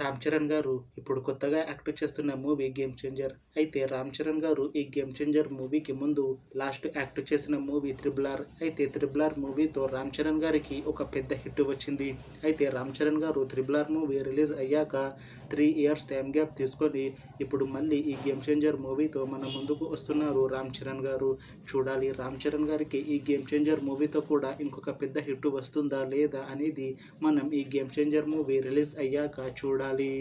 రామ్ చరణ్ గారు ఇప్పుడు కొత్తగా యాక్ట్ చేస్తున్న మూవీ గేమ్ చేంజర్. అయితే రామ్ చరణ్ గారు ఈ గేమ్ చేంజర్ మూవీకి ముందు లాస్ట్ యాక్ట్ చేసిన మూవీ త్రిబుల్ ఆర్. అయితే త్రిబుల్ ఆర్ మూవీతో రామ్ చరణ్ గారికి ఒక పెద్ద హిట్ వచ్చింది. అయితే రామ్ చరణ్ గారు త్రిబుల్ ఆర్ మూవీ రిలీజ్ అయ్యాక 3 ఇయర్స్ టైం గ్యాప్ తీసుకొని ఇప్పుడు మళ్ళీ ఈ గేమ్ చేంజర్ మూవీతో మన ముందుకు వస్తున్నారు రామ్ చరణ్ గారు. చూడాలి రామ్ చరణ్ గారికి ఈ గేమ్ చేంజర్ మూవీతో కూడా ఇంకొక పెద్ద హిట్ వస్తుందా లేదా అనేది మనం ఈ గేమ్ చేంజర్ మూవీ రిలీజ్ అయ్యాక చూడాలి.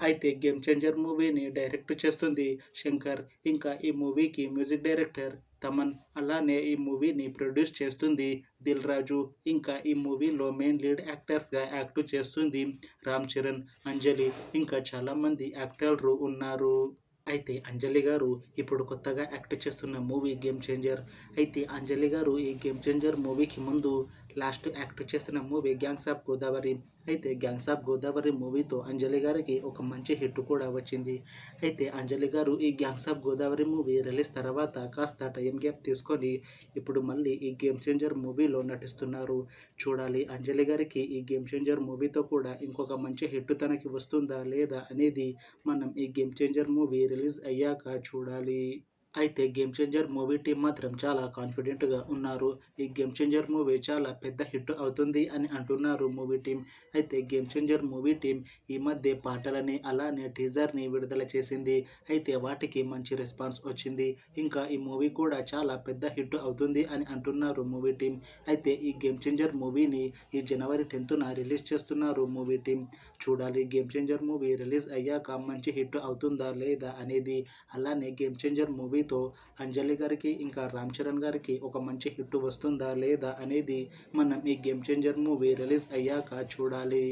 అయితే గేమ్ చేంజర్ మూవీని డైరెక్ట్ చేస్తుంది శంకర్. ఇంకా ఈ మూవీకి మ్యూజిక్ డైరెక్టర్ తమన్. అలానే ఈ మూవీని ప్రొడ్యూస్ చేస్తుంది దిల్ రాజు. ఇంకా ఈ మూవీలో మెయిన్ లీడ్ యాక్టర్స్గా యాక్ట్ చేస్తుంది రామ్ చరణ్, అంజలి, ఇంకా చాలామంది యాక్టర్లు ఉన్నారు. అయితే అంజలి గారు ఇప్పుడు కొత్తగా యాక్ట్ చేస్తున్న మూవీ గేమ్ చేంజర్. అయితే అంజలి గారు ఈ గేమ్ చేంజర్ మూవీకి ముందు లాస్ట్ యాక్ట్ చేసిన మూవీ గ్యాంగ్స్ ఆఫ్ గోదావరి. అయితే గ్యాంగ్స్ ఆఫ్ గోదావరి మూవీతో అంజలి గారికి ఒక మంచి హిట్ కూడా వచ్చింది. అయితే అంజలి గారు ఈ gangs of Godavari movie release తర్వాత కాస్త టైం గ్యాప్ తీసుకొని ఇప్పుడు మళ్ళీ ఈ గేమ్ చేంజర్ మూవీలో నటిస్తున్నారు. చూడాలి అంజలి గారికి ఈ గేమ్ చేంజర్ మూవీతో కూడా ఇంకొక మంచి హిట్ తనకి వస్తుందా లేదా అనేది మనం ఈ గేమ్ చేంజర్ మూవీ రిలీజ్ అయ్యాక చూడాలి. అయితే గేమ్ చేంజర్ మూవీ టీం మాత్రం చాలా కాన్ఫిడెంట్గా ఉన్నారు. ఈ గేమ్ చేంజర్ మూవీ చాలా పెద్ద హిట్ అవుతుంది అని అంటున్నారు మూవీ టీం. అయితే గేమ్ చేంజర్ మూవీ టీం ఈ మధ్య పాటలని అలానే టీజర్ని విడుదల చేసింది. అయితే వాటికి మంచి రెస్పాన్స్ వచ్చింది. ఇంకా ఈ మూవీ కూడా చాలా పెద్ద హిట్ అవుతుంది అని అంటున్నారు మూవీ టీం. అయితే ఈ గేమ్ చేంజర్ మూవీని ఈ జనవరి 10న రిలీజ్ చేస్తున్నారు మూవీ టీం. చూడాలి గేమ్ చేంజర్ మూవీ రిలీజ్ అయ్యాక మంచి హిట్ అవుతుందా లేదా అనేది. అలానే గేమ్ చేంజర్ మూవీతో అంజలి గారికి ఇంకా రామ్ చరణ్ గారికి ఒక మంచి హిట్ వస్తుందా లేదా అనేది మనం ఈ గేమ్ చేంజర్ మూవీ రిలీజ్ అయ్యాక చూడాలి.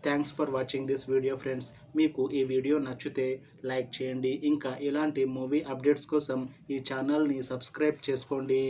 Thanks for watching this video friends. మీకు ఈ వీడియో నచ్చితే లైక్ చేయండి. ఇంకా ఇలాంటి మూవీ అప్డేట్స్ కోసం ఈ ఛానల్ని సబ్స్క్రైబ్ చేసుకోండి.